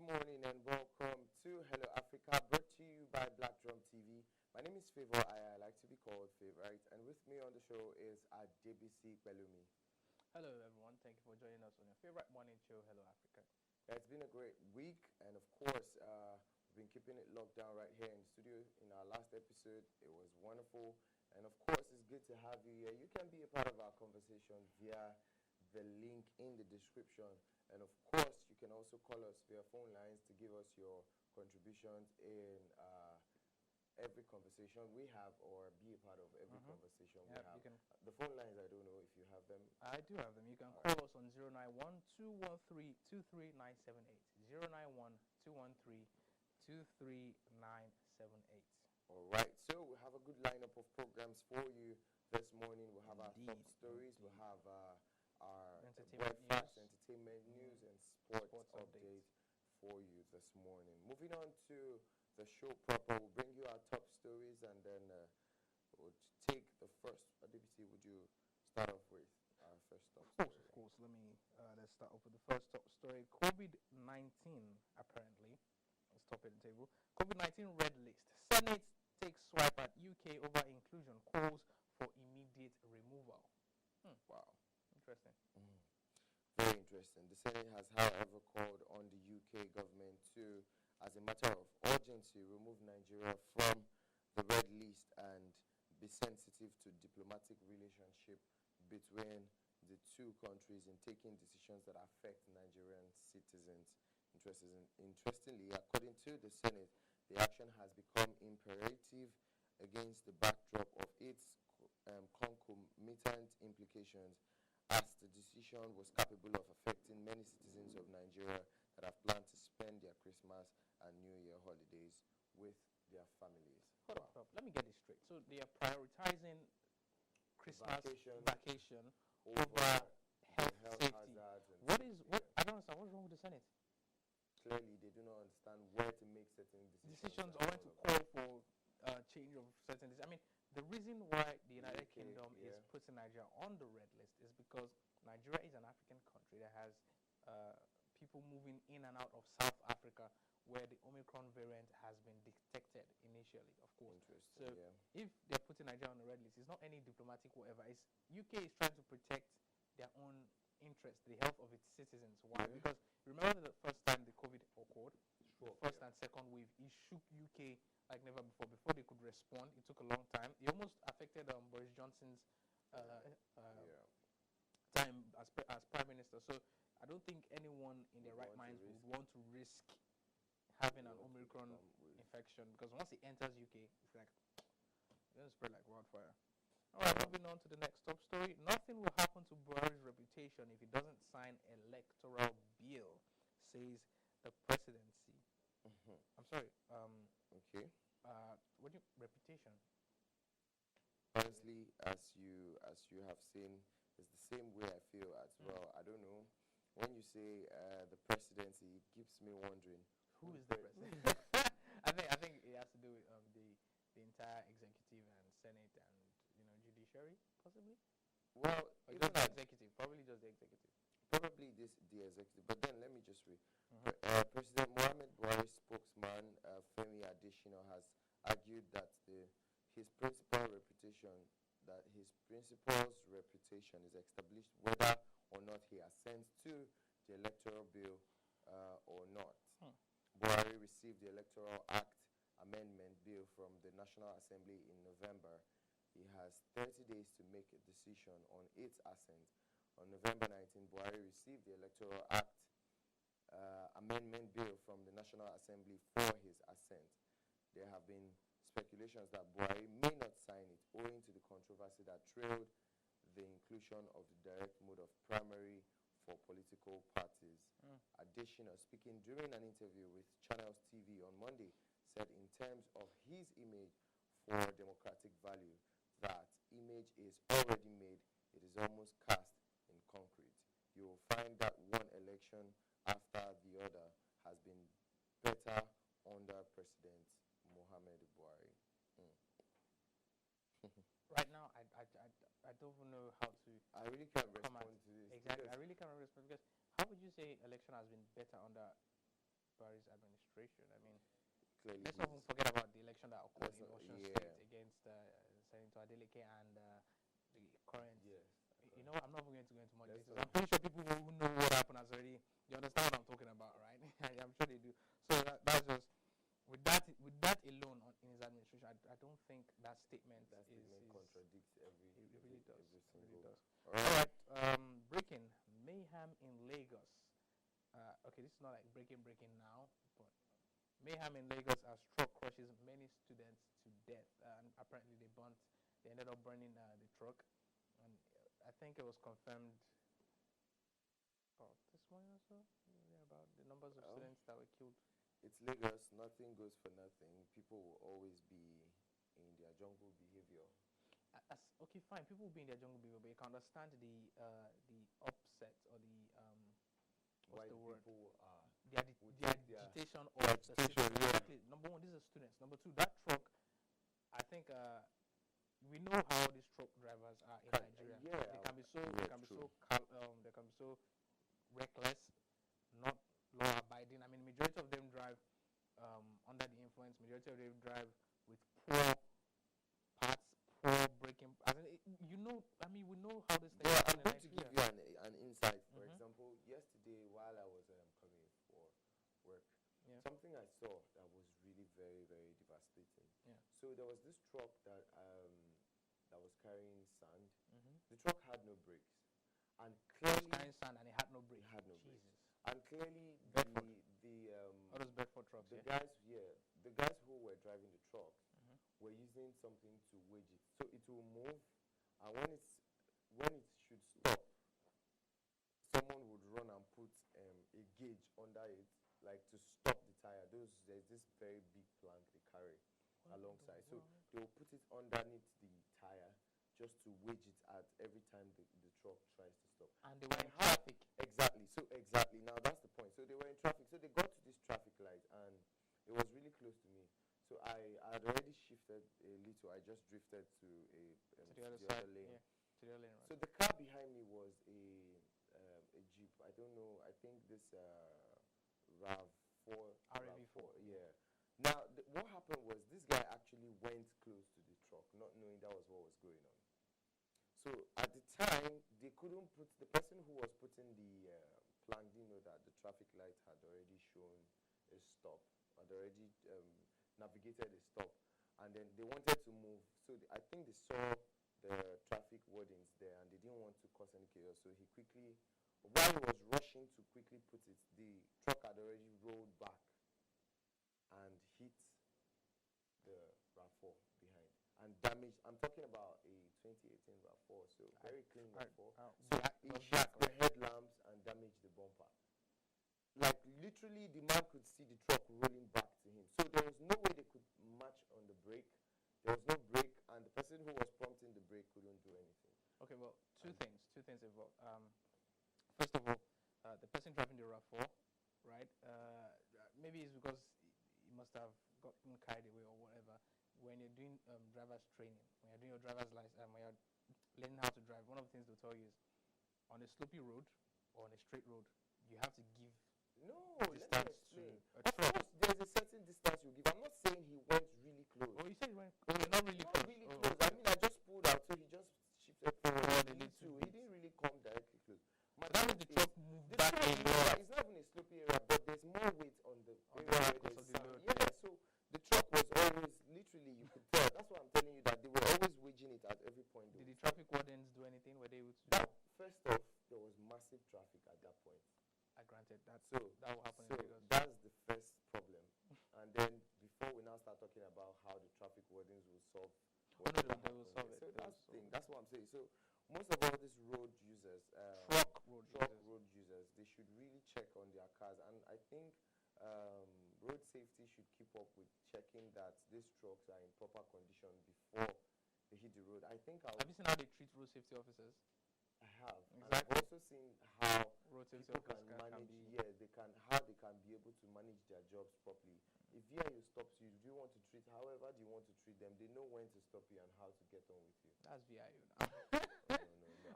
morning and welcome to Hello Africa, brought to you by Black Drum TV. My name is Favor. I like to be called Favorite, and with me on the show is Adebisi Belumi. Hello everyone, thank you for joining us on your favorite morning show, Hello Africa. It's been a great week, and of course, we've been keeping it locked down right here in the studio. In our last episode, it was wonderful, and of course, it's good to have you here. You can be a part of our conversation via the link in the description, and of course, you can also call us via phone lines to give us your contributions in every conversation we have, or be a part of every conversation we have. The phone lines, I don't know if you have them. I do have them. You can call us on 091-213-23978. 091-213-23978. All right, so we have a good lineup of programs for you this morning. We'll have our top stories. We'll have our breakfast, entertainment news, and sports update for you this morning. Moving on to the show proper, we'll bring you our top stories, and then we'll take the first. DBC, would you start off with our first top story? Of course. Let's start off with the first top story. COVID-19, apparently. Let's top it the table. COVID-19 red list. Senate takes swipe at UK over inclusion. Calls for immediate removal. Wow. Interesting. Very interesting. The Senate has, however, called on the UK government to, as a matter of urgency, remove Nigeria from the red list and be sensitive to diplomatic relationship between the two countries in taking decisions that affect Nigerian citizens. Interestingly, according to the Senate, the action has become imperative against the backdrop of its concomitant implications, as the decision was capable of affecting many citizens of Nigeria that have planned to spend their Christmas and New Year holidays with their families. Hold up. Let me get this straight. So they are prioritizing Christmas vacation over health safety. I don't understand. What's wrong with the Senate? Clearly, they do not understand where to make certain decisions or when to call for change of certain decisions. I mean, the reason why the United Kingdom is putting Nigeria on the red list is because Nigeria is an African country that has people moving in and out of South Africa, where the Omicron variant has been detected initially, of course. So if they're putting Nigeria on the red list, it's not any diplomatic whatever. It's UK is trying to protect their own interest, the health of its citizens. Why? Because remember the first time the COVID occurred, the first and second wave, it shook UK like never before. Before they could respond, it took a long time. It almost affected Boris Johnson's time as Prime Minister. So I don't think anyone in their right minds would want to risk having an Omicron infection, because once it enters UK, it's like it's going to spread like wildfire. All right, moving on to the next top story. Nothing will happen to Buhari's reputation if he doesn't sign electoral bill, says the presidency. I'm sorry. Okay. What do you reputation? Honestly, as you have seen, it's the same way I feel as well. I don't know. When you say the presidency, it keeps me wondering who is the president. I think it has to do with the entire executive and Senate and judiciary, possibly. Well, just the executive, probably just the executive. Probably the executive. But then let me just read. President Muhammad Buhari's spokesman Femi Adesina has argued that his principal's reputation is established whether or not he assents to the electoral bill or not. Buhari received the Electoral Act Amendment Bill from the National Assembly in November. He has 30 days to make a decision on its assent. On November 19, Buhari received the Electoral Act Amendment Bill from the National Assembly for his assent. There have been speculations that Buhari may not sign it, owing to the controversy that trailed the inclusion of the direct mode of primary for political parties. Adesina, speaking during an interview with Channels TV on Monday, said in terms of his image for democratic value, that image is already made. It is almost cast in concrete. You will find that one election after the other has been better under President Muhammad Buhari. Right now, I don't know how to. I really can't respond to this. Exactly, I really cannot respond, because how would you say election has been better under Buhari's administration. I mean, Clearly, let's not even forget about the election that occurred in Osun yeah. State against Senator Adeleke and the current. Yes. You know, I'm not going to go into much details. I'm pretty sure people who know what happened has already. You understand what I'm talking about, right? I'm sure they do. So that's just with that alone in his administration. I don't think that statement contradicts every. It really does. Every It single. really does. All right. Breaking mayhem in Lagos. Okay, this is not like breaking now, but mayhem in Lagos as truck crushes many students to death, and apparently they ended up burning the truck, and I think it was confirmed this morning or so, about the numbers of students that were killed. It's Lagos. Nothing goes for nothing. People will always be in their jungle behavior. Okay, fine. People will be in their jungle behavior, but you can understand the upset or the what's the word? People are the agitation of the agitation. Exactly. Number one, these are students. Number two, that truck. I think we know how these truck drivers are in Nigeria. They can be so reckless, not law abiding. I mean, majority of them drive under the influence. Majority of them drive with poor parts, poor braking. We know how this thing. Yeah, I'm going to give you an insight. For example, yesterday while I was coming for work, something I saw that was really very, very devastating. Yeah. So there was this truck that was carrying sand. The truck had no brakes, and clearly carrying sand and it had no brakes. Brakes. And clearly all those Bedford trucks. The guys who were driving the truck were using something to wedge it, so it will move, and when it should stop, someone would run and put a gauge under it, like to stop the tire. There's this very big plank they carry alongside, so they will put it underneath the tire just to wedge it at every time the truck tries to stop. And they were in traffic. Exactly. Now that's the point. So they were in traffic. So they got to this traffic light, and it was really close to me. So I had already shifted a little. I just drifted to the other lane. Yeah, to the other lane. Right. So the car behind me was a Jeep. I don't know. I think this RAV4. RAV4. Yeah. Now what happened was this guy actually went close to the truck, not knowing that was what was going on. So at the time, they couldn't put the person who was putting the plank didn't know that the traffic light had already shown a stop, had already navigated a stop, and then they wanted to move. So I think they saw the traffic wardens there, and they didn't want to cause any chaos. So he quickly, while he was rushing to quickly put it, the truck had already rolled back and hit the RAV4 behind and damaged. I'm talking about a 2018 RAV4, so very clean RAV4. So it hit the headlamps and damaged the bumper. Like literally, the man could see the truck rolling back to him. So there was no way they could match on the brake. There was no brake, and the person who was prompting the brake couldn't do anything. Okay, well, two things involved. First of all, the person driving the RAV4, right? Maybe it's because he must have gotten carried away or whatever. When you're doing driver's training, when you're doing your driver's license, when you're learning how to drive, one of the things they'll tell you is on a slopey road or on a straight road, you have to give distance to a truck. Of course, there's a certain distance you give. I'm not saying he went really close. Oh, you said he went not really close. Really close. I mean, I just pulled out, so he just shifted forward a little. He didn't really come directly close. So that means the truck moved back a lot. It's not even a slopey area, but there's more weight on the area where there's sand. Yeah, so the truck was always, literally, you could tell. That's why I'm telling you that they were always wedging it at every point. Did the traffic wardens do anything? Were they able to? First off, there was massive traffic at that point. Granted, that will happen so in Lagos. That's the first problem. And then before we now start talking about how the traffic wardens will solve they will solve it. So that's the thing. That's what I'm saying. So most of all these road users, truck road users, they should really check on their cars. And I think road safety should keep up with checking that these trucks are in proper condition before they hit the road. I think have you seen how they treat road safety officers? I have. Exactly. And I've also seen how road safety people officers can manage. how they can be able to manage their jobs properly. If VIO stops you, do you want to treat however do you want to treat them? They know when to stop you and how to get on with you. That's VIO now. No.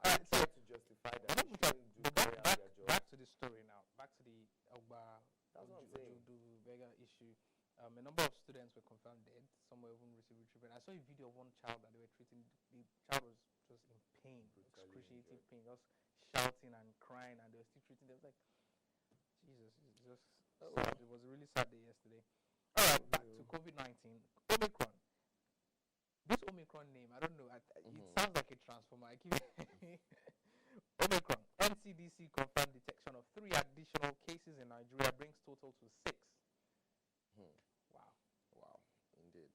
I'm trying to justify that. Back to the story now. Back to the Ogba. That's what I'm saying. saw a video of one child that they were treating. The child was just in pain, excruciating pain, just shouting and crying, and they were still treating them. Like, Jesus, it's just sad. It was a really sad day yesterday. All right, back to COVID-19. Omicron. This Omicron name, I don't know. It sounds like a transformer. I keep Omicron. NCDC confirmed detection of 3 additional cases in Nigeria, brings total to 6. Wow, indeed.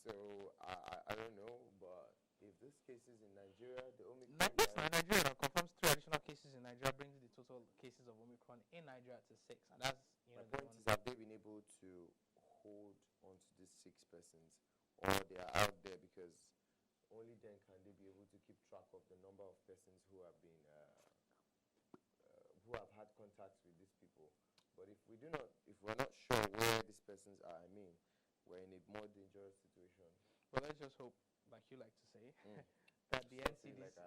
So I don't know, but if these cases in Nigeria, the Omicron. Nigeria confirms 3 additional cases in Nigeria, brings the total cases of Omicron in Nigeria to 6, and that's my point is, have they been able to hold onto these 6 persons, or they are out there because only then can they be able to keep track of the number of persons who have been who have had contacts with these people. But if we're not sure where these persons are, I mean, we're in a more dangerous situation. Well, let's just hope, like you like to say, that the NCDC. Like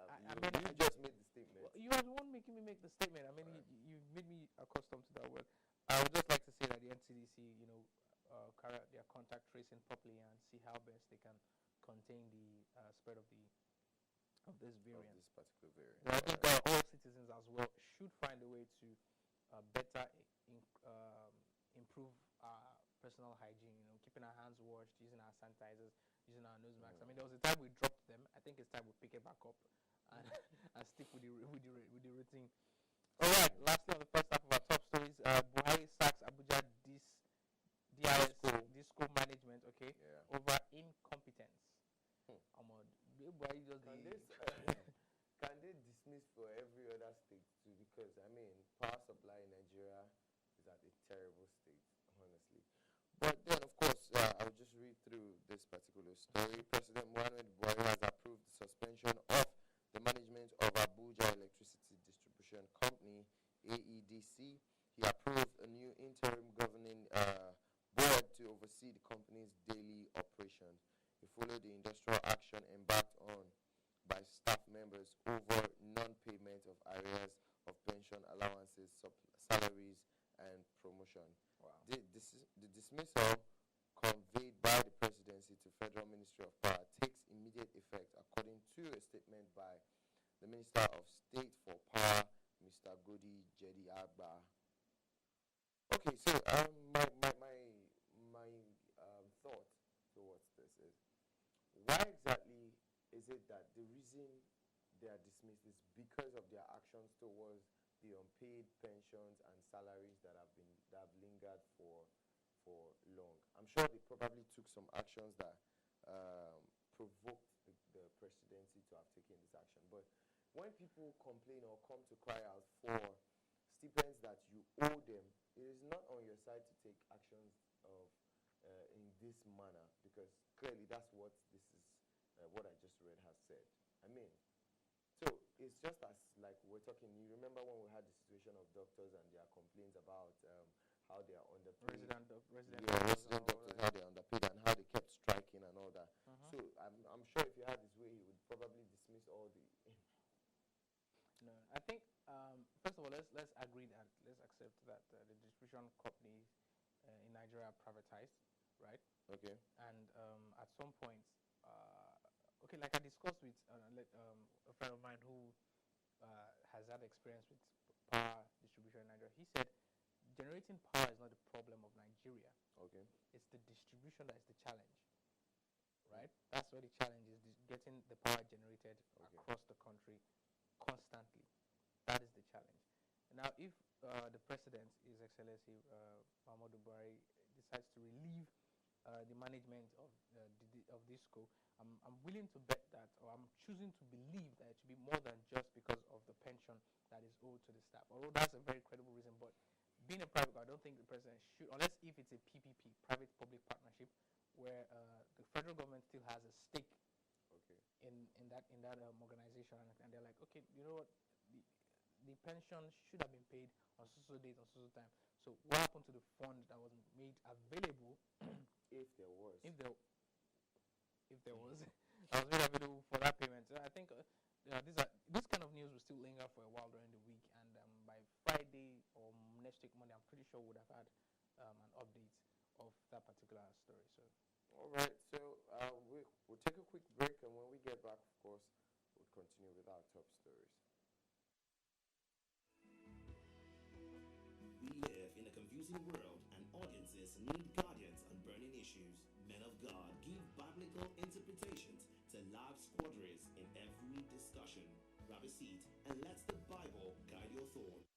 you just made the statement. Well, you are the one making me make the statement. I mean, you made me accustomed to that word. I would just like to say that the NCDC, carry out their contact tracing properly and see how best they can contain the spread of this variant. Of this particular variant. I think all citizens as well should find a way to better improve our personal hygiene. Keeping our hands washed, using our sanitizers, using our nose masks. I mean, there was a time we dropped them. I think it's time we pick it back up and stick with the routine. All right. Lastly, on the first half of our top stories, Buhari sacks Abuja DisCo management. Okay, over incompetence. Buhari just can they dismiss for every other state too? Because I mean, power supply in Nigeria is at a terrible state, honestly. But then, of course, I'll just read through this particular story. President Muhammad Buhari has approved the suspension of the management of Abuja Electricity Distribution Company, AEDC. He approved a new interim governing board to oversee the company's daily operations. It followed the industrial action embarked on by staff members over non-payment of arrears of pension allowances, salaries, and promotion. Wow. The dismissal conveyed by the Presidency to Federal Ministry of Power takes immediate effect, according to a statement by the Minister of State for Power, Mr. Godi Jedi Agba. Okay, so my thought towards this is, why exactly is it that the reason they are dismissed is because of their actions towards the unpaid pensions and salaries that have lingered for long? I'm sure they probably took some actions that provoked the presidency to have taken this action. But when people complain or come to cry out for stipends that you owe them, it is not on your side to take actions of in this manner, because clearly that's what this is. What I just read has said. I mean, so it's just as like we're talking. You remember when we had the situation of doctors and their complaints about how they are underpaid, resident doctors, how they are underpaid and how they kept striking and all that. So I'm sure if he had his way, he would probably dismiss all the. No, I think first of all, let's agree that let's accept that the distribution companies in Nigeria are privatized, right? Okay. And at some point, okay, like I discussed with a friend of mine who has had experience with power distribution in Nigeria. He said generating power is not the problem of Nigeria. Okay. It's the distribution that is the challenge, right? That's where the challenge is, getting the power generated across the country constantly. That is the challenge. Now, if the president, His Excellency Muhammadu Buhari, decides to relieve the management of DisCo, I'm willing to bet that, or I'm choosing to believe that it should be more than just because of the pension that is owed to the staff. Although that's a very credible reason, but being a private, I don't think the president should, unless if it's a PPP, private-public partnership, where the federal government still has a stake in that organization, and they're like, okay, you know what, the pension should have been paid on so date on so time. So what happened to the fund that was made available? If there was, I was made available for that payment. So I think this kind of news will still linger for a while during the week, and by Friday or next week Monday, I'm pretty sure we'll have had an update of that particular story. So All right, so we'll take a quick break, and when we get back, of course, we'll continue with our top stories. We live in a confusing world, and audiences need guardians on burning issues. Men of God give biblical interpretations to life's quandaries in every discussion. Grab a seat and let the Bible guide your thoughts.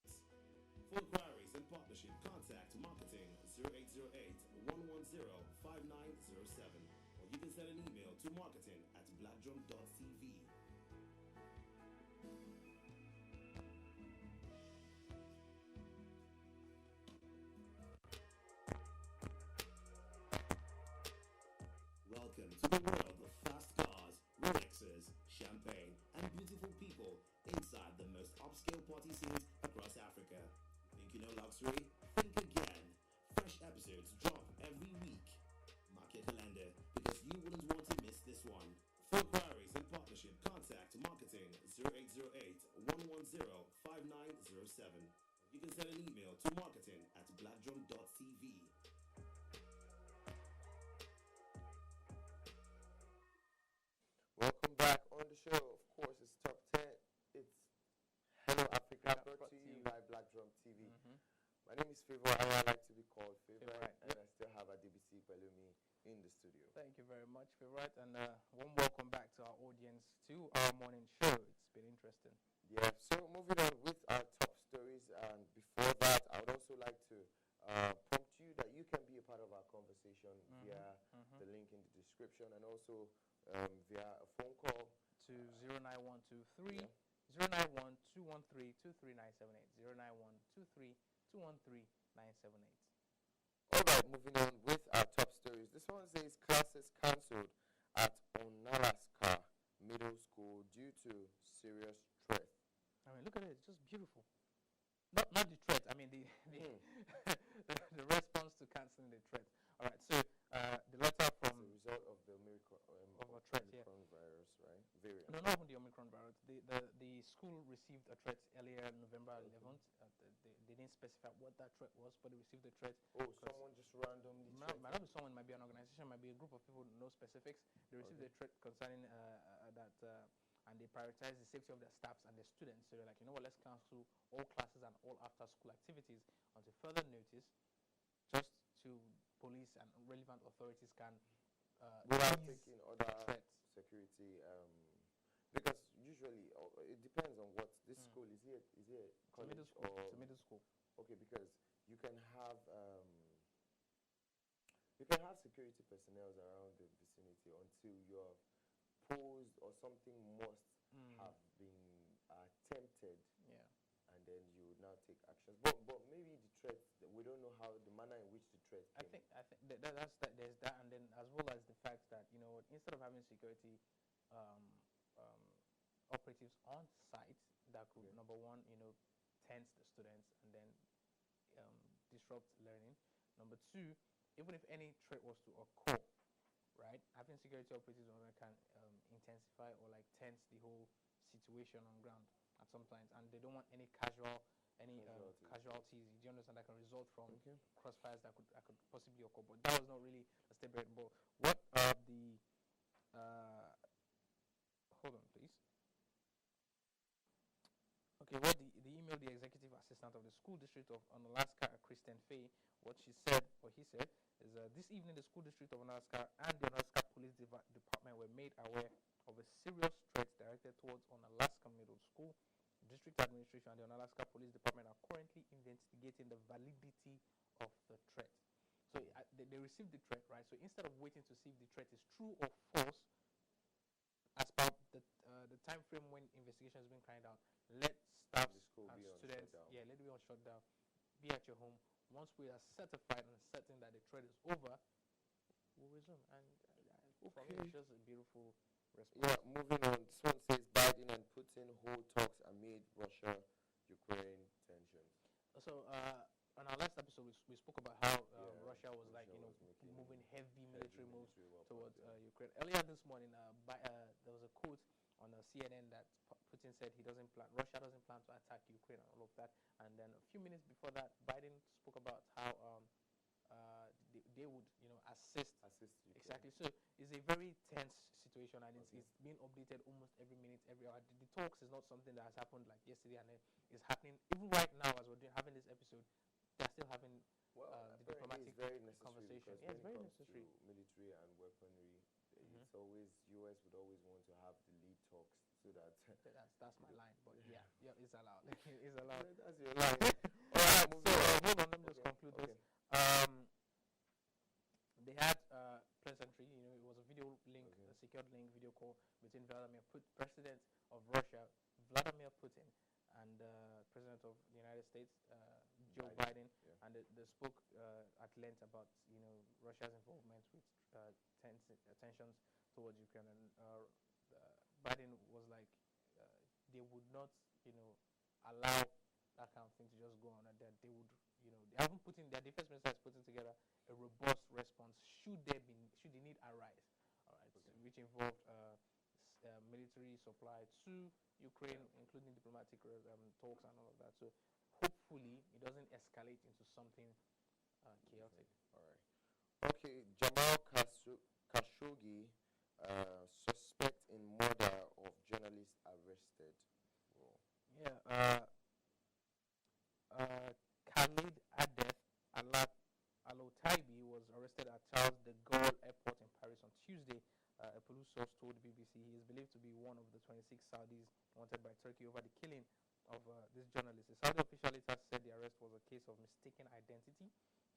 For inquiries and partnership, contact marketing 0808-110-5907, or you can send an email to marketing@blackdrum.tv. Welcome to the world of fast cars, Rolexes, champagne, and beautiful people inside the most upscale party scenes across Africa. Think you know luxury? Think again. Fresh episodes drop every week. Mark your calendar because you wouldn't want to miss this one. For inquiries and partnership, contact marketing 0808-110-5907. You can send an email to marketing@blackdrum.tv. Welcome back on the show. Of course, it's Top 10. It's Hello Africa, brought to you by Black Drum TV. My name is Favor, and I like to be called Favorite, and I still have a DBC Pelumi in the studio. Thank you very much, Favorite, and warm welcome back to our audience to our morning show. It's been interesting. Yeah, so moving on with our top stories, and before that, I would also like to prompt you that you can be a part of our conversation via the link in the description, and also via a phone call to 09123 091-213-23978, 091-23213-978. All right, moving on with our top stories. This one says classes cancelled at Onalaska Middle School due to serious threat. I mean, look at it; it's just beautiful. Not the threat. I mean, the the response to cancelling the threat. All right, so the letter from as a result of the Omicron virus, right? Variant. No, not even the Omicron virus. The school received a threat earlier, November 11th. They didn't specify what that threat was, but they received a threat. Oh, someone just randomly. Might not be someone, might be an organization, might be a group of people, no specifics. They received a threat concerning that, and they prioritize the safety of their staffs and their students. So they're like, you know what, let's cancel all classes and all after-school activities until further notice, just to police and relevant authorities can without taking other threats. Security, because usually it depends on what this school is. It a college middle school. or It's a middle school? Okay, because you can have security personnel around the vicinity until you're posed or something must have been attempted. Yeah. And then you would now take actions. But maybe the threat, we don't know how the manner in which the threat came. I think there's that, and then as well as the fact that, you know, instead of having security operatives on site that could, number one, you know, tense the students and then disrupt learning. Number two, even if any threat was to occur, right, having security operatives on can intensify or like tense the whole situation on ground at some times, and they don't want any casualties. Do you understand, that can result from crossfires that could possibly occur? But that was not really a statement. But what the hold on, please. Okay, what the email the executive assistant of the school district of Onalaska, Kristen Fay, what he said is this evening the school district of Onalaska and the Onalaska Police Department were made aware of a serious threat directed towards Onalaska Middle School. District administration and the Onalaska Police Department are currently investigating the validity of the threat. So they received the threat, right? So instead of waiting to see if the threat is true or false, as per the time frame when investigation has been carried out, let staff and students, let it be on shutdown, be at your home. Once we are certified and certain that the threat is over, we'll resume. And for me, it's just a beautiful response. Yeah, moving on. This one says Biden and Putin hold talks amid Russia-Ukraine tensions. So on our last episode, we spoke about how Russia was moving heavy military moves towards Ukraine. Earlier this morning, there was a quote on CNN that Putin said Russia doesn't plan to attack Ukraine and all of that. And then a few minutes before that, Biden spoke about how they would, as assist Ukraine. exactly. So it's a very tense situation, and it's being updated almost every minute, every hour. The talks is not something that has happened like yesterday, and then it's happening even right now as we're having this episode. They're still having the diplomatic conversation. Yeah, it's very necessary. To military and weaponry, it's always US would always want to have the lead talks so that that's my line. But yeah, it's allowed. It's allowed. That's your line. All right, so hold on. Let me just conclude this. They had Presidency. It was a video link, a secured link video call between President of Russia, Vladimir Putin, and President of the United States, Joe Biden, and they spoke at length about Russia's involvement with tensions towards Ukraine. And Biden was like, they would not, allow that kind of thing to just go on, and that they would, they haven't put in, their defense minister is putting together a robust response should the need arise, all right, which involved military supply to Ukraine, including diplomatic talks and all of that. So hopefully it doesn't escalate into something chaotic. All right. Okay, Jamal Khashoggi, suspect in murder of journalist arrested. Whoa. Yeah. Khalid Al-Otaibi was arrested at Charles de Gaulle Airport in Paris on Tuesday. A police source told the BBC he is believed to be one of the 26 Saudis wanted by Turkey over the killing of this journalist. A Saudi official later said the arrest was a case of mistaken identity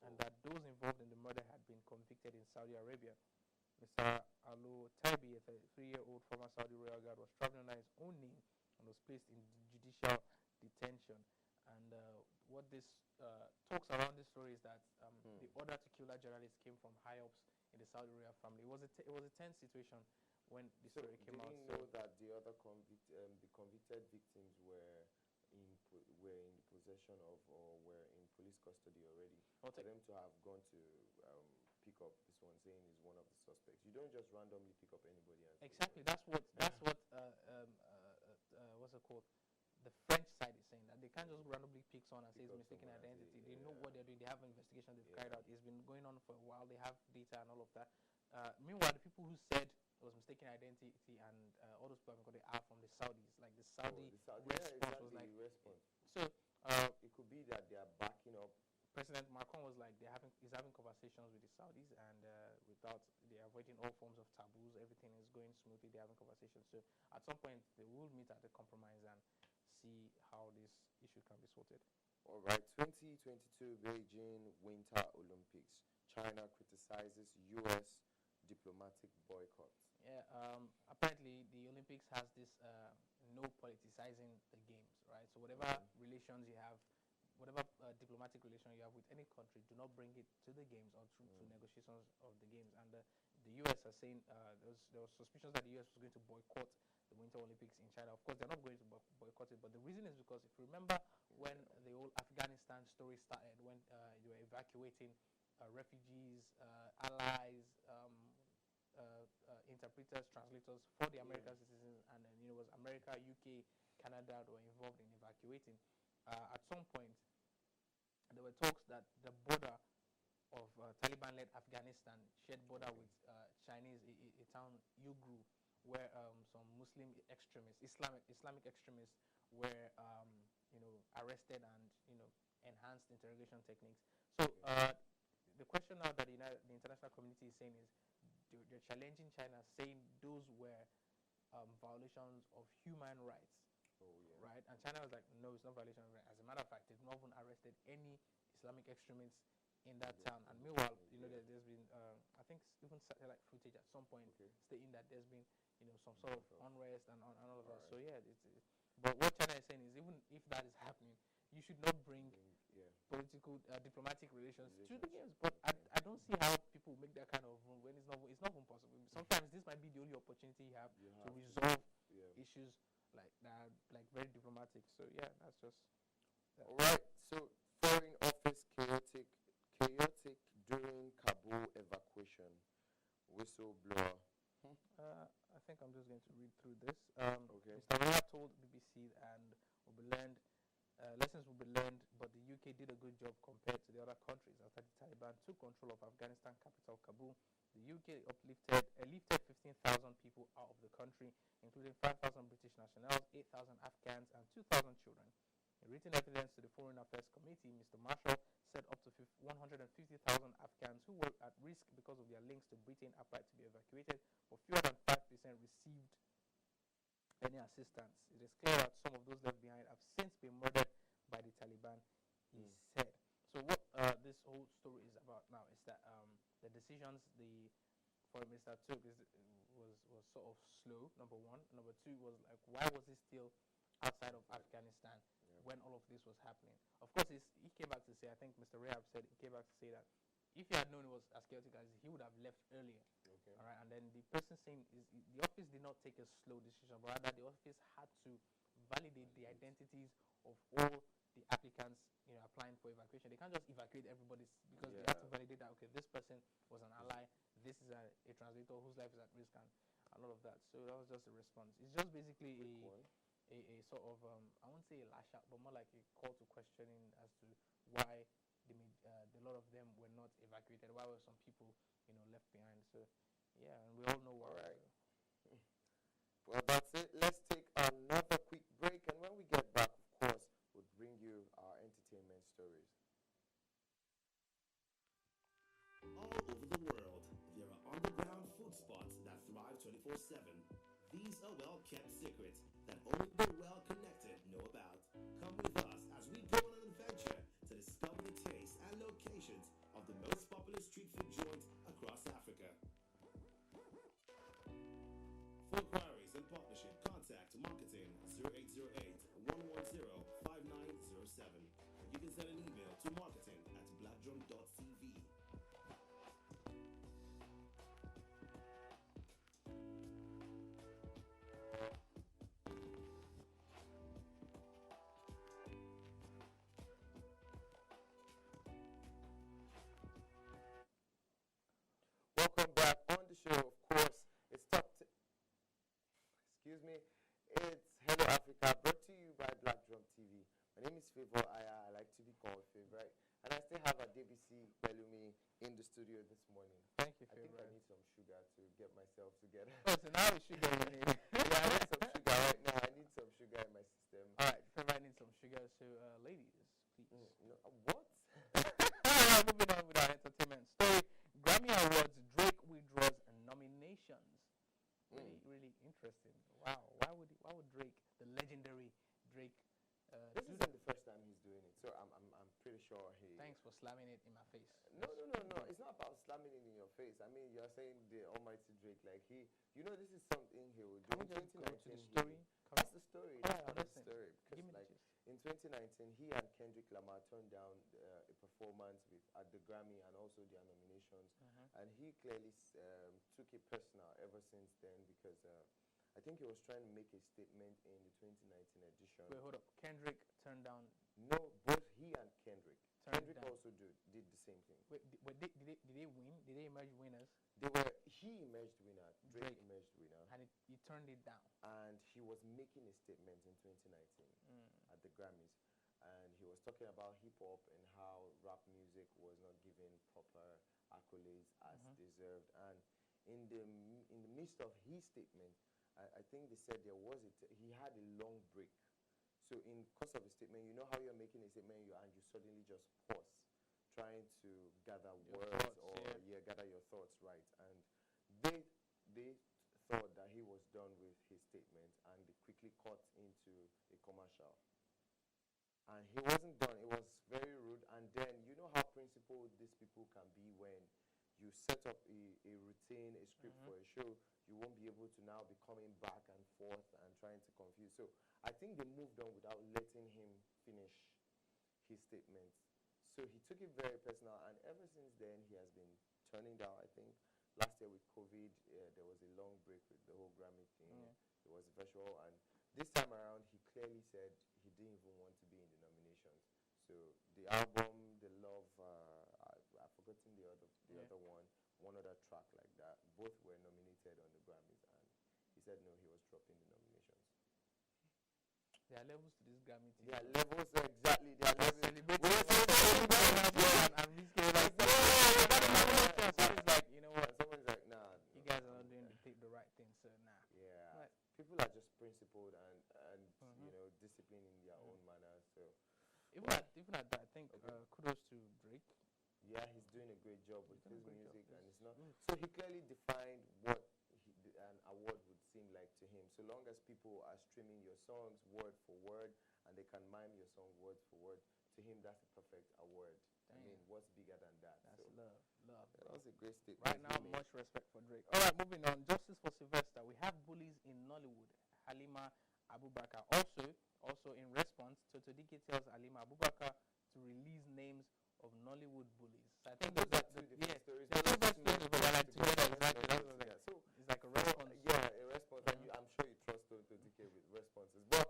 and that those involved in the murder had been convicted in Saudi Arabia. Mr. Al-Otaibi, a 33-year-old former Saudi royal guard, was traveling under his own name and was placed in judicial detention. And what this talks around this story is that the order to kill that journalist came from high-ups in the Saudi royal family. It was a tense situation when the story came out. Did you know that the other the convicted victims were in the possession of or were in police custody already? For them to have gone to pick up this one, saying he's one of the suspects. You don't just randomly pick up anybody. Exactly. That's what what's it called? The French side is saying that they can't just randomly pick someone and say it's mistaken identity. They know what they're doing. They have an investigation they've carried out. It's been going on for a while. They have data and all of that. Meanwhile, the people who said it was mistaken identity and all those people they are from the Saudis. Like the Saudi response was like. So it could be that they are backing up. President Macron was like he's having conversations with the Saudis and they're avoiding all forms of taboos. Everything is going smoothly. They're having conversations. So at some point they will meet at the compromise and see how this issue can be sorted. All right, 2022 Beijing Winter Olympics. China criticizes U.S. diplomatic boycott. Yeah, apparently the Olympics has this no politicizing the games, right? So whatever relations you have, whatever diplomatic relation you have with any country, do not bring it to the games or to negotiations of the games. And the U.S. are saying there was suspicions that the U.S. was going to boycott the Winter Olympics in China. Of course, they're not going to boycott it, but the reason is because if you remember when the whole Afghanistan story started, when they were evacuating refugees, allies, interpreters, translators for the American citizens, and then it was America, UK, Canada that were involved in evacuating. At some point, there were talks that the border of Taliban-led Afghanistan shared border with Chinese, a town Uyghur, where some Muslim extremists, Islamic extremists, were arrested and enhanced interrogation techniques. So the question now that the international community is saying is they're challenging China, saying those were violations of human rights. Right? And China was like, no, it's not violation of rights. As a matter of fact, they've not even arrested any Islamic extremists in that town. And meanwhile, there's been, I think, even satellite footage at some point stating that there's been, some sort of unrest and all of that. So yeah, but what China is saying is even if that is happening, you should not bring political, diplomatic relations to the games. But I don't see how people make that kind of room when it's not even possible. Sometimes this might be the only opportunity you have to resolve issues like that, like very diplomatic. So yeah, that's just that. All right. So foreign office chaotic during Kabul evacuation. Whistleblower. I think I'm just going to read through this. Mr. Raya told BBC and we learned lessons will be learned, but the UK did a good job compared to the other countries. After the Taliban took control of Afghanistan capital Kabul, the UK lifted 15,000 people out of the country, including 5,000 British nationals, 8,000 Afghans, and 2,000 children. In written evidence to the Foreign Affairs Committee, Mr. Marshall said up to 150,000 Afghans who were at risk because of their links to Britain applied to be evacuated, but fewer than 5% received any assistance. It is clear that some of those left behind have since been murdered by the Taliban, he said. So what this whole story is about now is that the decisions the Foreign Minister took was sort of slow, number one. Number two was like, why was he still outside of Afghanistan when all of this was happening? Of course, he came back to say, I think Mr. Rehab said, he came back to say that if he had known it was as chaotic as he would have left earlier. Okay. All right, and then the person saying is the office did not take a slow decision, but rather the office had to validate the identities of all the applicants, applying for evacuation. They can't just evacuate everybody because they have to validate that, okay, this person was an ally, this is a translator whose life is at risk, and all of that. So that was just a response. It's just basically a sort of, I won't say a lash out, but more like a call to questioning as to why a lot of them were not evacuated. Why were some people, left behind? So, yeah, and we all know why. All right. Well, that's it. Let's take another quick break, and when we get back, of course, we'll bring you our entertainment stories. All over the world, there are underground food spots that thrive 24/7. These are well-kept secrets that only the well-connected know about. Come with us as we go on an adventure to discover the tastes and locations of the most popular street food joints across Africa. For inquiries and partnership, contact marketing 0808-110-5907. You can send an email to marketing@blackdrum.tv. Welcome back on the show. Of course, it's it's Hello Africa, brought to you by Black Drum TV. My name is Favor Aya. I like to be called Favorite, and I still have a DBC Bellumi in the studio this morning. Thank you, Favorite. I think I need some sugar to get myself together. Oh, so now it's sugar you need. Yeah, I need some sugar right now. I need some sugar in my system. All right, Favorite needs some sugar. So, ladies, please. What? Moving on with our entertainment story. Grammy Awards, Drake withdraws nominations. Really interesting. Wow. Why would Drake, the legendary Drake, this isn't the first time he's doing it, so I'm pretty sure he. Thanks for slamming it in my face. No. It's not about slamming it in your face. I mean, you're saying the almighty Drake, like this is something he will do. Can we just go to the story? That's the story. That's the story. Because like in 2019, he and Kendrick Lamar turned down a performance at the Grammy and also their nominations, and he clearly took it personal ever since then because I think he was trying to make a statement in the 2019 edition. Wait, hold up. Kendrick turned down. No, both he and Kendrick. Kendrick down. also did the same thing. Wait, did they win? Did they emerge winners? He emerged winner. Drake emerged winner. And he turned it down. And he was making a statement in 2019 at the Grammys. And he was talking about hip-hop and how rap music was not given proper accolades as deserved. And in the midst of his statement, I think they said he had a long break. So in course of a statement, you know how you're making a statement and you suddenly just pause, trying to gather words or gather your thoughts right. And they thought that he was done with his statement, and they quickly cut into a commercial. And he wasn't done. It was very rude. And then you know how principled these people can be when you set up a routine, a script for a show. You won't be able to now be coming back and forth and trying to confuse. So I think they moved on without letting him finish his statement. So he took it very personal, and ever since then he has been turning down. I think last year with COVID, there was a long break with the whole Grammy thing. It was virtual, and this time around he clearly said he didn't even want to be in the nominations. So the album, The Love, I've forgotten the other one other track like that. Both were nominated on the Grammys, and he said no, he was dropping the nominations. There are levels to this Grammy thing. There are levels, exactly. There are levels. Celebrating and risking like someone's like, you know what? Someone's like, nah. You guys are not doing the right thing, so nah. Yeah. Right. People are just principled and you know, disciplined in their own manner. So even at that, I think kudos to Drake. yeah, he's doing a great job with his music, and it's not. Mm. So he clearly defined what an award would seem like to him. So long as people are streaming your songs word for word and they can mime your song word for word, to him that's a perfect award. Damn. I mean, what's bigger than that? That's so, love. yeah, that was a great statement. Right now, much respect for Drake. All right, moving on. Justice for Sylvester. We have bullies in Nollywood. Halima Abubakar. Also in response, Toto Dike tells Halima Abubakar to release names of Nollywood bullies. So I think those are two different stories. They're two different stories, but they're like together. Exactly. That's what Yeah. So it's like a response. yeah, a response. And I'm sure you trust Toto Dike with responses. But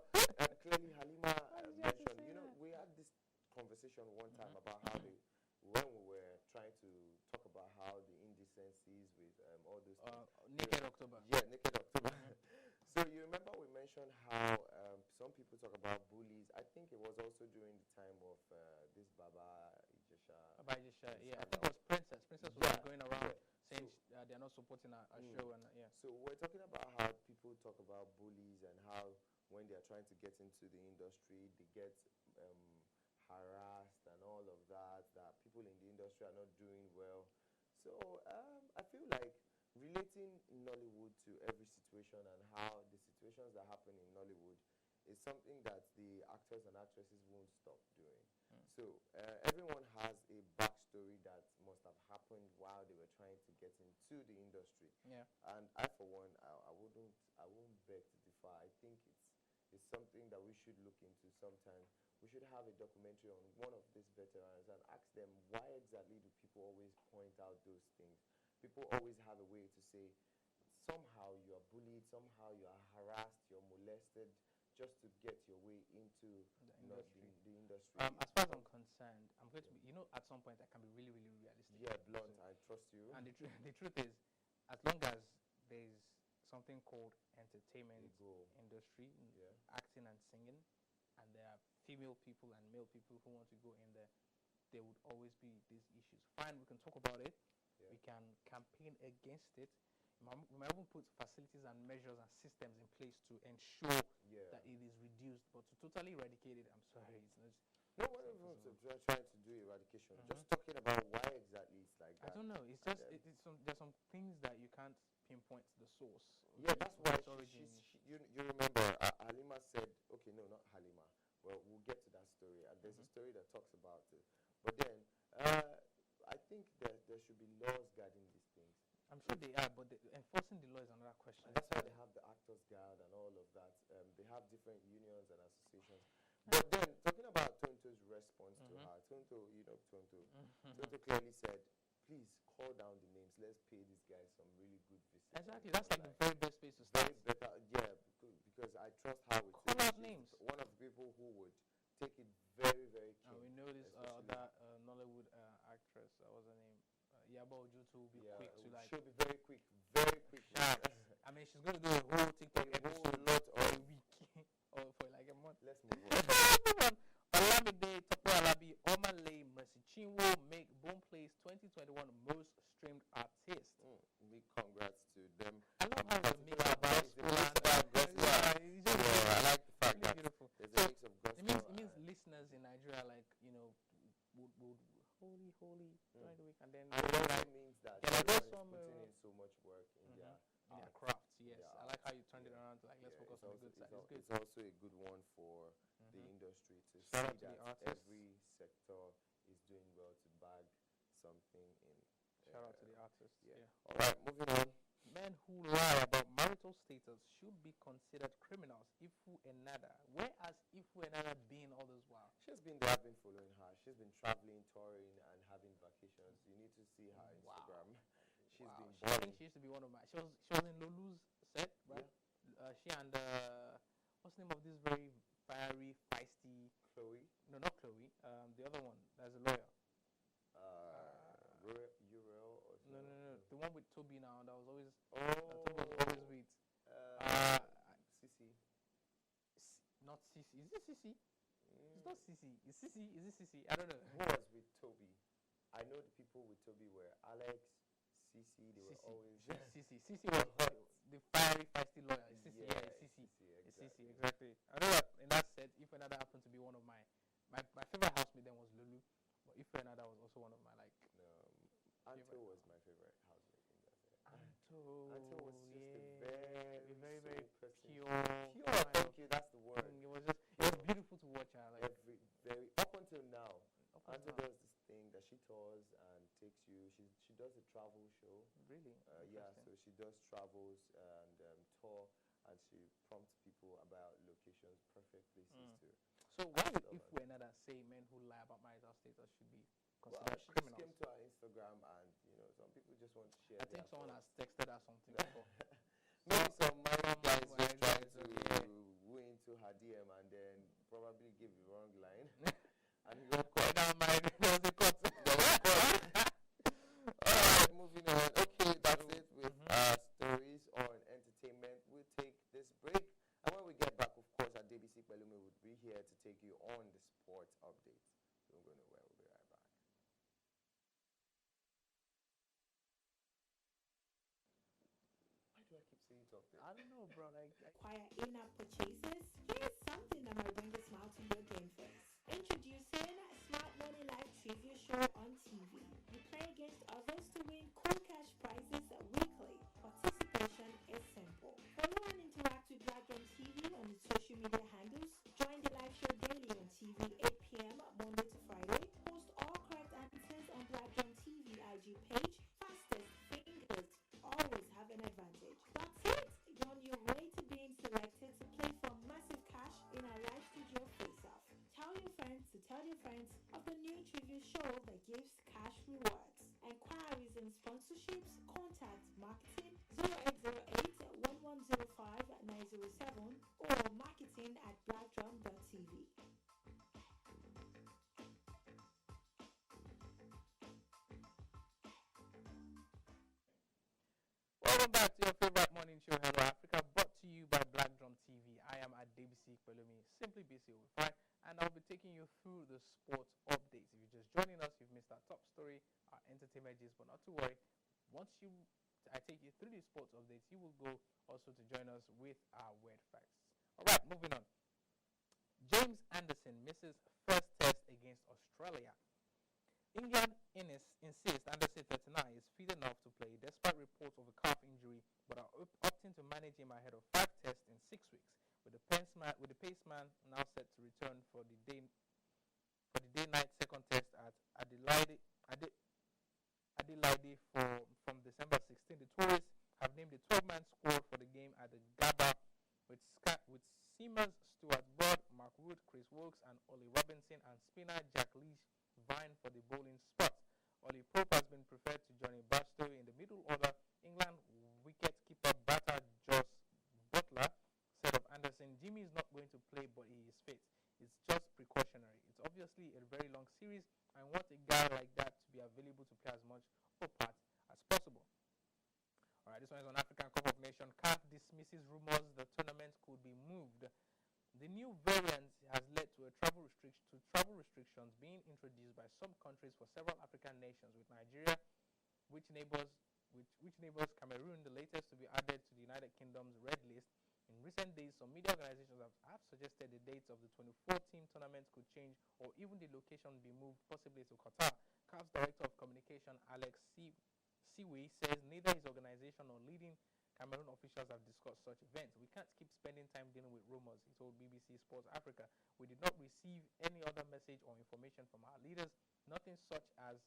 clearly, Halima mentioned. You know, we had this conversation one time about how when we were trying to talk about how the indecencies with all those things. Naked October. Yeah, Naked October. So you remember we mentioned how some people talk about bullies. I think it was also during the time of this Baba Ijesha. Yeah, I think it was Princess. Princess was going around saying they're not supporting our show and yeah. So we're talking about how people talk about bullies and how when they're trying to get into the industry, they get harassed and all of that. That people in the industry are not doing well. So I feel like relating Nollywood to every situation and how the situations that happen in Nollywood is something that the actors and actresses won't stop doing. So everyone has a backstory that must have happened while they were trying to get into the industry. Yeah. And I, for one, I won't beg to differ. I think it's something that we should look into sometime. We should have a documentary on one of these veterans and ask them why exactly do people always point out those things. People always have a way to say somehow you are bullied, somehow you are harassed, you're molested, just to get your way into the industry. As far as I'm concerned, I'm going to be, at some point I can be really, really realistic. Yeah, blunt. I trust you. And the truth is, as long as there's something called entertainment industry, acting and singing, and there are female people and male people who want to go in there, there would always be these issues. Fine, we can talk about it. We can campaign against it. We might even put facilities and measures and systems in place to ensure that it is reduced. But to totally eradicate it, I'm sorry, it's not. No one is trying to do eradication. Just talking about why exactly it's like that. I don't know. It's just there's some things that you can't pinpoint the source. Yeah, that's why you remember Halima said, okay, no, not Halima. Well, we'll get to that story. And there's a story that talks about it. But then I think that there should be laws guarding these things. I'm sure they are, but enforcing the law is another question. And that's why they have the Actors Guard and all of that. They have different unions and associations. But then, talking about Tonto's response to her, Tonto clearly said, please call down the names. Let's pay these guys some really good visits. Exactly. That's like the very best place to start. Better, yeah, because I trust how it's call out names. One of the people who would take it very, very keen. We know this other Nollywood actress. What's her name? Yaba Ojuto will be quick to like. She'll be very quick. I mean, she's going to do a whole TikTok episode for a week or for like a month. Let's move on. Olamide Topo Alabi Omale Mercy Chinwo make Boom Plays 2021 most streamed artist. Big congrats to them. I love how it's a mix of gospel and I like the fact that beautiful. there's a mix of gospel. It means listeners in Nigeria would holy during the week, and then it also means that everyone is putting in so much work in their crafts. Yes, I like how you turned it around to like let's focus on the good side. It's also a good one for the industry to Shout out see to that the every sector is doing well to bag something in. Shout out to the artists. Yeah. All right, moving on. Men who lie about marital status should be considered criminals. Ifu Enada. Where has Ifu Enada been all this while? She's been there. I've been following her. She's been traveling, touring, and having vacations. You need to see her Instagram. She's been balling. I think she used to be one of my. She was in Lulu's set, right? Yeah. She and what's the name of this very fiery, feisty? Chloe. No, not Chloe. The other one. There's a lawyer. Uriel or no. The one with Toby now. That was always. Toby was always with. Sisi. Not Sisi. CC. Is it CC? It's not CC. Is CC? Is it CC? I don't know. Who was with Toby? I know the people with Toby were Alex, CC. They were always CC. CC was the fiery, feisty lawyer. It's CC. Yeah, it's CC. It's CC. Exactly. I know that in that set, if another happened to be one of my favorite housemate then was Lulu, but if another was also one of my like. Anto was my favorite housemate in that set. Anto was just a very pure. Thank you. That's the word. It was beautiful to watch her. Like very up until now. Anto does this thing that she tours and takes you. She does a travel show. Really? So she does travels and tour, and she prompts people about locations, perfect places to. So why, if we're not say men who lie about marital status should be considered criminals? She came to our Instagram, and some people just want to share. I think someone has texted her something before. Maybe some married guys just trying to woo into her DM and then probably give the wrong line. And he got caught. There was a cut. Alright, moving on. Okay, that's it with stories on entertainment. We'll take this break. And when we get back, of course, at DBC Pelumi would be here to take you on the sports updates. Don't go nowhere. We'll be right back. Why do I keep saying something? I don't know, bro. Acquire in-app purchases? Here's something that might bring a smile to your game face. Introducing Smart Money Live Trivia Show on TV. You play against others to win cool cash prizes weekly. Participation is simple. Follow and interact with Blackdrum TV on its social media handles. Join the live show daily on TV 8 p.m. Monday to Friday. Post all correct answers on Blackdrum TV IG page. Fastest fingers always have an advantage. That's it. You're on your way to being selected to play for massive cash in our live studio face-off. Tell your friends to tell your friends of the new trivia show that gives cash rewards. Enquiries and sponsorships, contact marketing 0808-1105-907 or marketing@blackdrum.tv. Welcome back to your favorite morning show, Hello Africa, brought to you by Black Drum TV. I am at DBC Pelumi, simply BC with Fine, and I'll be taking you through the sports updates. If you're just joining us, you've missed our top story, our entertainment gist, but not to worry. Once I take you through the sports updates, you will go also to join us with our weird facts. All right, moving on. James Anderson misses first test against Australia. England insists Anderson 39 is fit enough to play despite reports of a calf injury, but are opting to manage him ahead of 5 tests in 6 weeks, with the paceman now set to return for the day-night second test at Adelaide from December 16. The tourists have named the 12-man squad for the game at the Gabba with seamers Stuart Broad, Mark Wood, Chris Wilkes, and Ollie Robinson, and spinner Jack Leach vying for the bowling spot. Ollie Pope has been preferred to Johnny Bairstow in the middle order. England wicket-keeper batter Joss Butler said of Anderson, "Jimmy is not going to play, but he is fit. It's just precautionary. It's obviously a very long series. I want a guy like that to be available to play as much or part as possible." All right, this one is on African Cup of Nations. CAF dismisses rumors the tournament could be moved. The new variant has led to travel restrictions being introduced by some countries for several African nations, with Nigeria, which neighbors Cameroon, the latest to be added to the United Kingdom's red list. In recent days, some media organizations have suggested the dates of the 2014 tournament could change, or even the location be moved, possibly to Qatar. CAF's Director of Communication, Alex Siwe, says neither his organization nor leading Cameroon officials have discussed such events. "We can't keep spending time dealing with rumors," he told BBC Sports Africa. "We did not receive any other message or information from our leaders, nothing such as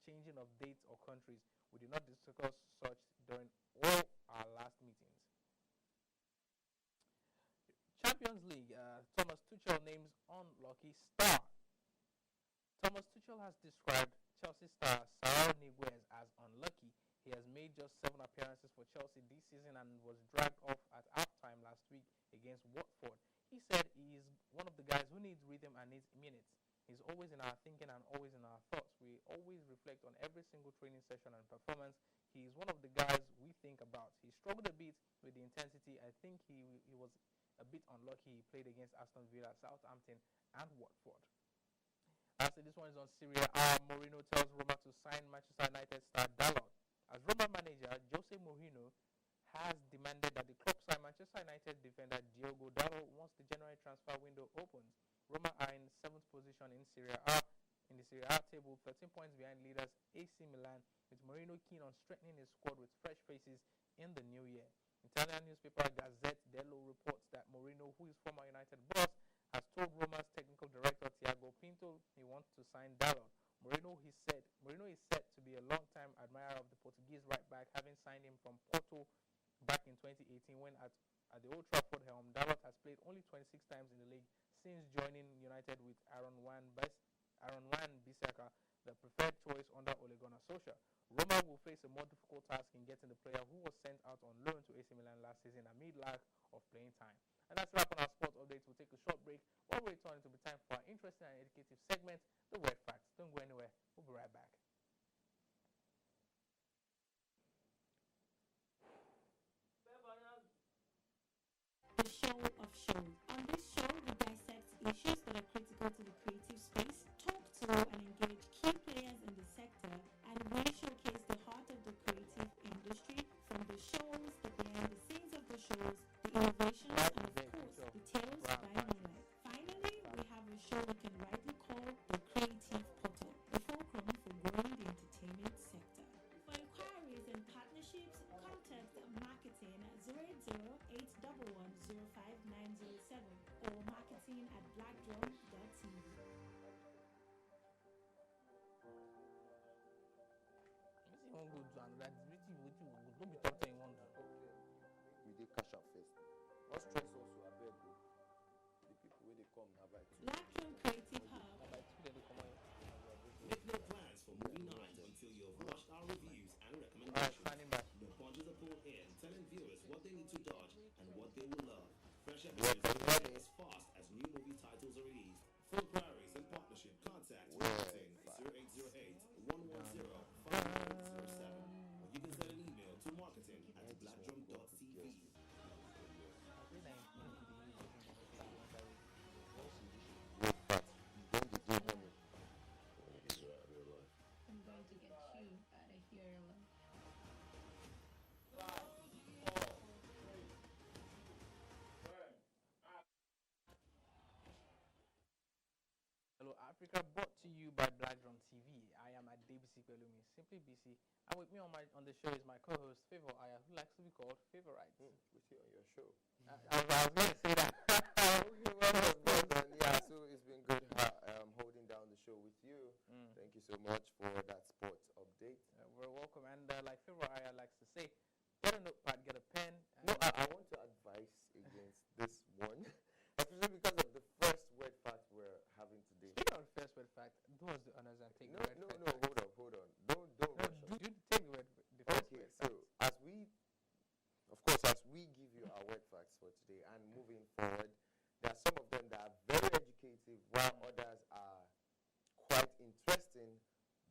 changing of dates or countries. We did not discuss such during all our last meetings." Champions League, Thomas Tuchel names unlucky star. Thomas Tuchel has described Chelsea star Saúl Ñíguez as unlucky. He has made just 7 appearances for Chelsea this season and was dragged off at halftime last week against Watford. He said he is one of the guys who needs rhythm and needs minutes. He's always in our thinking and always in our thoughts. We always reflect on every single training session and performance. He is one of the guys we think about. He struggled a bit with the intensity. I think he was a bit unlucky. He played against Aston Villa, Southampton, and Watford. Lastly, this one is on Syria. Mourinho tells Roma to sign Manchester United star Dalot. As Roma manager, Jose Mourinho has demanded that the club sign Manchester United defender Diogo Dalot once the January transfer window opens. Roma are in 7th position in Serie A. In the Serie A table, 13 points behind leaders AC Milan, with Mourinho keen on strengthening his squad with fresh faces in the new year. Italian newspaper Gazzetta dello reports that Mourinho, who is former United boss, has told Roma's technical director Thiago Pinto he wants to sign Dalot. Mourinho is said to be a long-time admirer of the Portuguese right-back, having signed him from Porto back in 2018 when at the Old Trafford helm. Dalot has played only 26 times in the league since joining United, with Aaron Wan-Bissaka the preferred choice under Ole Gunnar Solskjaer. Roma will face a more difficult task in getting the player who was sent out on loan to AC Milan last season amid lack of playing time. And that's a wrap on our sports updates. We'll take a short break. While we return, it will be time for our interesting and educative segment, The Word Facts. Don't go anywhere. We'll be right back. The show of shows. On this show, we dissect issues that are critical to the creative space, talk to and engage key players in the sector, and we showcase the heart of the creative industry, from the shows, the behind the scenes of the shows, the innovations, and of course, the tales by moonlight. Finally, we have a show we can rightly call the Creative Portal, the fulcrum for growing the entertainment sector. For inquiries and partnerships, contact marketing at 08081105907 or marketing@blackdrum.tv. Won't go to another. Don't be talking one. We did cash out first. Not stress also, I beg you. The people where they come have like Blackdrum Creative Hub. Make no plans for movie nights until you've watched our reviews and Alright, recommendations. standing by. The punches are pulled in, telling viewers what they need to dodge and what they will love. Fresh episodes are as fast as new movie titles are released. For inquiries and partnership, contact marketing 0808-110-5907. Or you can send an email to marketing@blackdrum.tv. I'm going to get you out of here alone. Hello Africa, brought to you by Blackdrum TV. I am at DBC Pelumi, simply BC. And with me on the show is my co-host Favor Aya, who likes to be called Favorites. we see on your show. I was going to say that. Well done. Yeah, so it's been good holding down the show with you. Thank you so much for that sports update. We're welcome. And like Favor Aya likes to say, get a notepad, get a pen. No, I want to advise against this one, especially because of the first word fact we're having today. Speaking of the first word fact, do us the honors and take No, the word no, fact. hold on. Don't rush us. You take the first Okay, word so fact. as we give you our word facts for today and moving forward, there are some of them that are very educative, while others are quite interesting,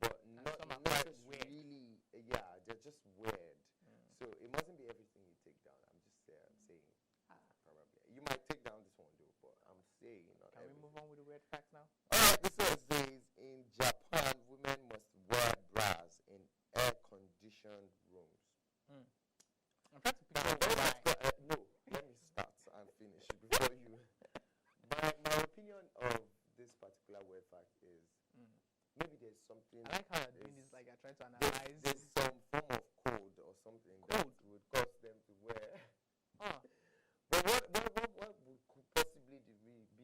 but not some are quite weird. really. Yeah, they're just weird. So it mustn't be everything you take down. I'm just saying. Probably you might take down this one though, but I'm saying not Can we everything. move on with the word facts now? All right, this one says in Japan, women must wear bras in air-conditioned rooms. I'm trying to Now, picture why. no, let me start and finish before you. My opinion of this particular word fact is maybe there's something. I like how you're doing this, like you're trying to there's, analyze. there's some form of code or something that would cause them to wear. But what could possibly be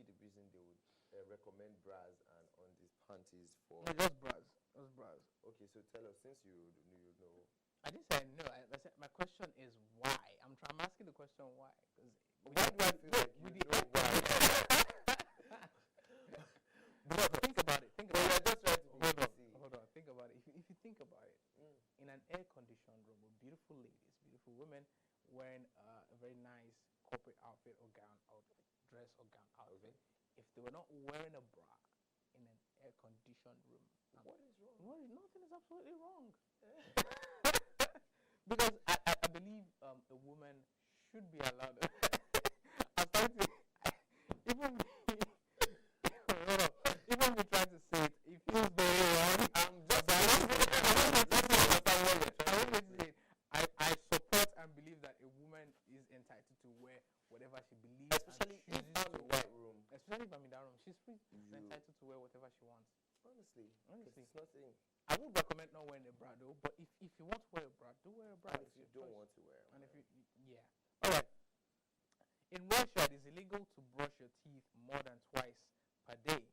the reason they would recommend bras and on these panties for? No, just bras. Just bras. Okay, so tell us, since you know. I didn't say no. I said my question is why. I'm asking the question why. Why do I feel like you know why? But think about it. Think about it. Just trying to be easy. Hold on. Think about it. If you think about it, in an air-conditioned room with beautiful ladies, beautiful women wearing a very nice corporate outfit or gown outfit, dress or gown outfit, if they were not wearing a bra in an air-conditioned room, What is wrong? nothing is absolutely wrong. Because I believe a woman should be allowed, as trying to even even me trying to say it feels very wrong. I'm just I support and believe that a woman is entitled to wear whatever she believes, especially if I'm in that room. Especially if I'm in that room, she's free. She's entitled to wear whatever she wants. Honestly, it's nothing. I would recommend not wearing a bra though, but if you want to wear a bra, do wear a bra. And if you don't want to wear a bra. And if you all right. In Russia, it is illegal to brush your teeth more than twice per day.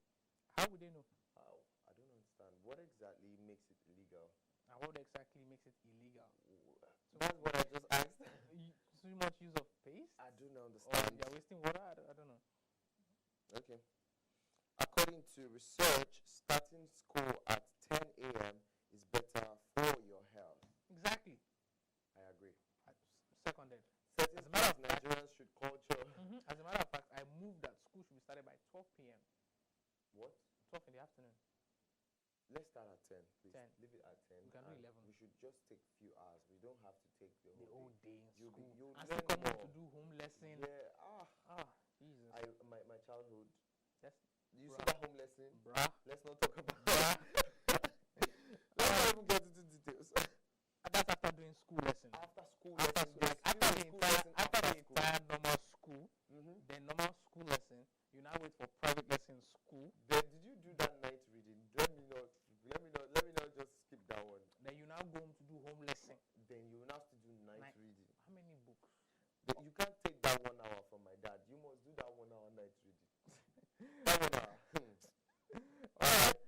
How would they know? How? I don't understand. What exactly makes it illegal? And what exactly makes it illegal? That's what I just asked. Too much use of paste? I don't understand. Or you're wasting water? I don't know. Okay. According to research, starting school at 10 a.m. is better for your health. Exactly. I agree. Seconded. As a matter of fact, Nigerians should culture. As a matter of fact, I moved that school should be started by 12 p.m. What? 12 in the afternoon. Let's start at 10, please. 10. Leave it at 10. We can do 11. We should just take a few hours. We don't have to take the whole day in You'll school. you'll and learn still come home more. to do home lesson. Yeah. Jesus. My childhood. That's You see that home lesson? Bruh. Let's not talk about that. Let's not even get into details. That's after doing school lesson. After school After lesson. school, after the entire normal school, then normal school lesson, you now wait for private lesson school. Then did you do that night reading? Let me not just skip that one. Then you now go home to do home lesson. Then you now have to do night reading. How many books? You can't take that 1 hour from my dad. You must do that 1 hour night reading. That 1 hour. Alright.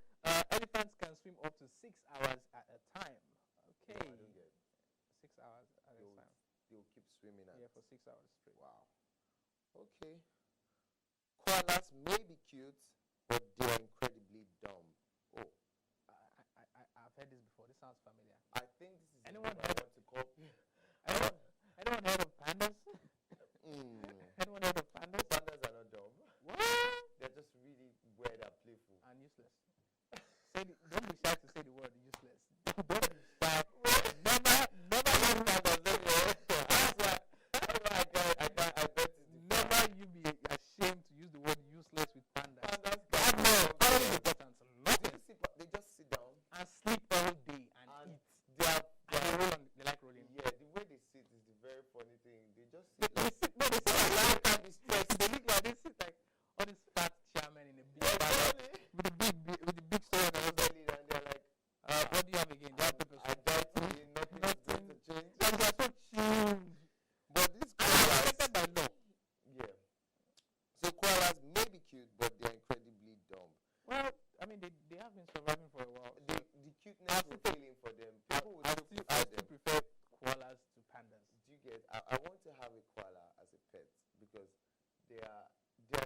Elephants can swim up to 6 hours at a time. Okay. No, I don't get it. 6 hours at a time. They'll keep swimming at. Yeah, for 6 hours straight. Wow. Okay. Koalas may be cute, but they are incredibly dumb. Oh. I've heard this before. This sounds familiar. I think this is anyone what I want to call. Anyone heard of pandas? Anyone heard of pandas? Pandas are not dumb. What? They're just really weird and playful. And useless. Don't be shy to say the word useless. Don't be shy. Never use pandas. Never you be ashamed to use the word useless with pandas. They just sit down and sleep all day and eat. They like rolling. Yeah, the way they sit is the very funny thing. They just sit They like sit like they look like they sit like all these fat chairmen in a big bag with the big story and belly, and they're like, what do you have again? They have pepper I soup. died today, nothing is going to change. Like they're so chill. But these Protected by law. yeah. So koalas may be cute, but they're incredibly dumb. Well, I mean, they have been surviving for a while. The cuteness will kill in for them. People will I still prefer koalas to pandas. Do you get? I want to have a koala as a pet because they are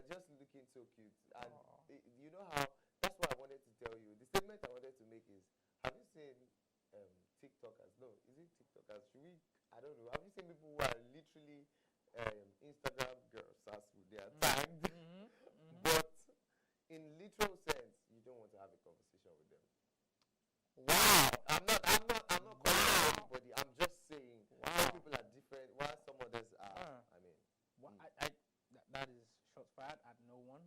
just looking so cute, and you know how. That's what I wanted to tell you. The statement I wanted to make is: have you seen TikTokers? No, is it TikTokers? Should we? I don't know. Have you seen people who are literally Instagram girls as they are tagged? But in literal sense, you don't want to have a conversation with them. Wow. I'm not calling anybody. I'm just saying some people are different while some others are. I mean, that is shots fired at no one.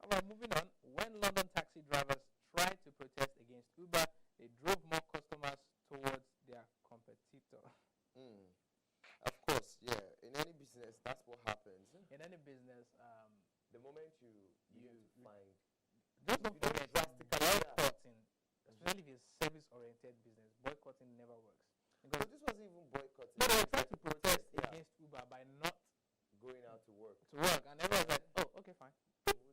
All right, moving on. When London taxi drivers tried to protest against Uber, they drove more customers towards their competitor. Of course, yeah. In any business, that's what happens. In any business, the moment you find just don't forget boycotting, especially if it's service-oriented business. Boycotting never works. Because this wasn't even boycotting. No, they were trying to protest against Uber by not going out to work. And everyone's like, oh, okay, fine.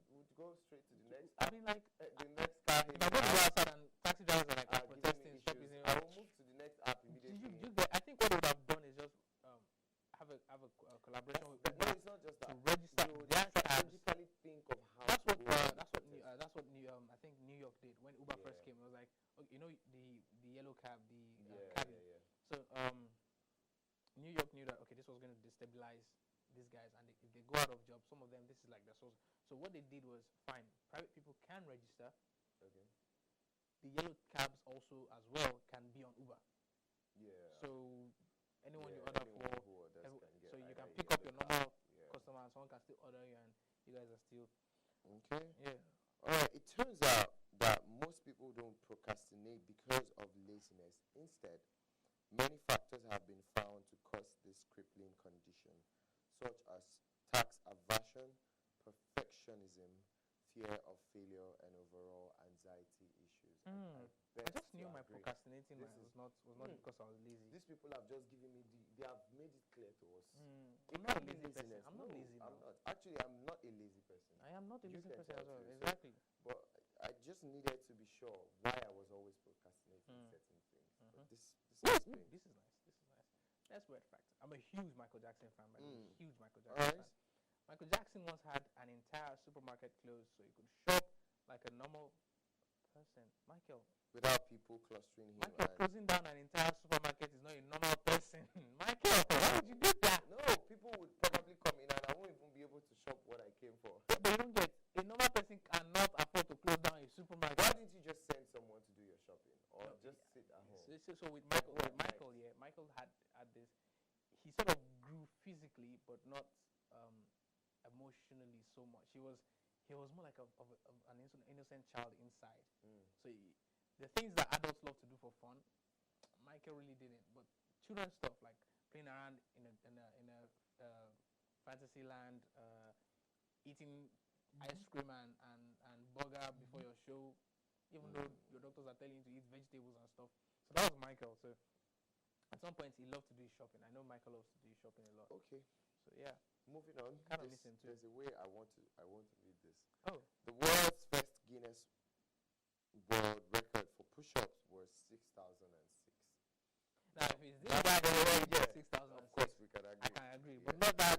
Would go straight to the next. I mean, like the next car. If I go to go outside and taxi drivers are like protesting, stop using. I will move to the next app immediately. I think what they would have done is just have a collaboration with Uber. No, it's not just that. To register their cabs. Strategically think of how. That's what I think New York did when Uber first came. It was like, okay, you know, the yellow cab, the cabin. So New York knew that okay, this was going to destabilize these guys, and if they go out of job, some of them, this is like their source. So what they did was fine. Private people can register. Okay. The yellow cabs also as well can be on Uber. Yeah. So anyone you order for, so you can pick up your normal customer and and someone can still order you, and you guys are still Okay. yeah. All right. It turns out that most people don't procrastinate because of laziness. Instead, many factors have been found to cause this crippling condition, such as tax aversion, perfectionism, fear of failure, and overall anxiety issues. I just knew my procrastinating This was is- not because I was lazy. These people have just given me they have made it clear to us. It I'm not a can't be lazy person. laziness. I'm not No, lazy. I'm now. not. Actually, I'm not a lazy person. I am not a You lazy can person tell as well. too, so- Exactly. But I just needed to be sure why I was always procrastinating certain things. But this has been. This is nice. This is nice. That's weird fact. I'm a huge Michael Jackson fan, by the way. Huge Michael Jackson Alright. fan. Michael Jackson once had an entire supermarket closed so he could shop like a normal person. Michael Without people clustering him. and- closing down an entire supermarket is not a normal person. Michael, why would you do that? No, people would probably come in and I won't even be able to shop what I came for. But you don't get a normal person cannot afford to close down a supermarket. Why didn't you just send someone to do your shopping or No, just sit at home? So with Michael, Michael had this. He sort of grew physically, but not emotionally so much. He was more like an innocent child inside. So the things that adults love to do for fun, Michael really didn't. But children's stuff like playing around in a fantasy land, eating ice cream and burger before your show, even though your doctors are telling you to eat vegetables and stuff. So that was Michael. So at some point he loved to do his shopping. I know Michael loves to do his shopping a lot. Okay. So yeah. Moving on. Kind of miss him too. There's a way I want to read this. Oh. The world's first Guinness World Record for push-ups was 6,006. Now if it's this guy that already did 6,000, Of course we can agree. I can agree, but not that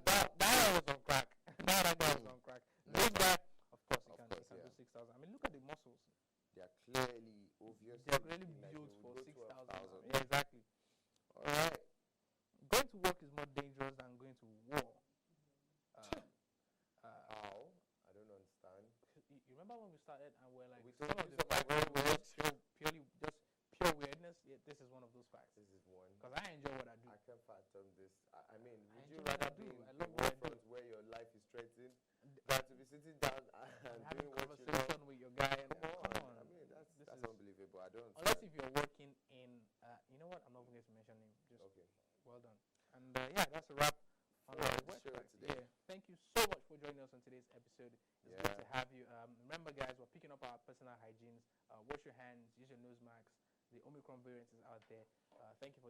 was on crack. that guy was on crack. This guy, of course, he can do 6,000. I mean, look at the muscles. They are clearly obviously They are really looking like built they for would go to 6,000. 1,000. Yeah, exactly. All right. Going to work is more dangerous than going to war. How? I don't understand. You remember when we started and we're like, We some told of you the some facts very were just pure weirdness. Yeah, this is one of those facts. This is one. Because I enjoy what I do. I can fathom this. I mean, would you enjoy what rather I do. be in I the love what I do. front where your life is threatened than to be sitting down and Having doing what you conversation love? with your guy. And, Come on. I mean, that's This is- unbelievable. I don't unless understand. if you're working in, you know what? I'm not going to mention him. Just Okay. well done. And yeah, that's a wrap on For our the web show facts. today. Yeah, thank you so much for joining us on today's episode. It's good to Yeah. have you. Remember, guys, we're picking up our personal hygienes. Wash your hands, use your nose masks. The Omicron variant is out there. Thank you for